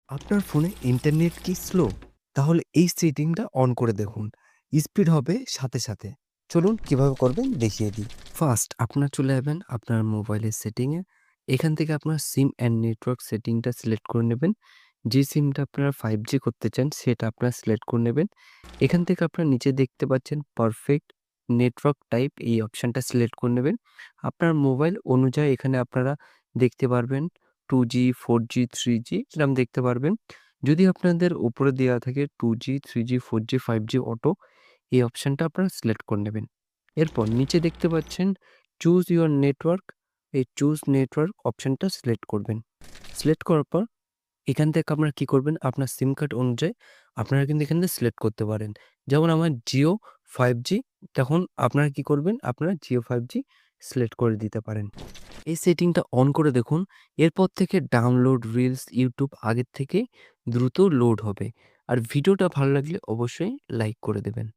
আপনার ফোনে ইন্টারনেট কি স্লো? তাহলে এই সেটিংটা অন করে দেখুন। স্পিড হবে সাথে, সাথে। চলুন কিভাবে করবেন দেখিয়ে দিই। ফার্স্ট আপনার চলে যাবেন আপনার মোবাইলের সেটিংয়ে। এখান থেকে আপনার সিম অ্যান্ড নেটওয়ার্ক সেটিংটা সিলেক্ট করে নেবেন। যে সিমটা আপনারা 5G করতে চান সেটা আপনারা সিলেক্ট করে নেবেন। এখান থেকে আপনারা নিচে দেখতে পাচ্ছেন পারফেক্ট নেটওয়ার্ক টাইপ এই অপশনটা সিলেক্ট করে নেবেন। আপনার মোবাইল অনুযায়ী এখানে আপনারা দেখতে পারবেন 2G, 4G, 3G এরকম দেখতে পারবেন। যদি আপনাদের উপরে দেওয়া থাকে 2G, 3G, 4G, 5G auto এই অপশনটা আপনারা সিলেক্ট করে নেবেন। এরপর নিচে দেখতে পাচ্ছেন চুজ ইউর নেটওয়ার্ক, এই চুজ নেটওয়ার্ক অপশনটা সিলেক্ট করবেন। সিলেক্ট করার পর এখান থেকে আপনারা কি করবেন আপনার সিম কার্ড অনুযায়ী আপনারা কিন্তু এখান থেকে সিলেক্ট করতে পারেন। যেমন আমার জিও 5G তখন আপনারা কি করবেন আপনারা জিও 5G সিলেক্ট করে দিতে পারেন। এই সেটিংটা অন করে দেখুন। এরপর থেকে ডাউনলোড রিলস, ইউটিউব আগের থেকে দ্রুত লোড হবে। আর ভিডিওটা ভালো লাগলে অবশ্যই লাইক করে দেবেন।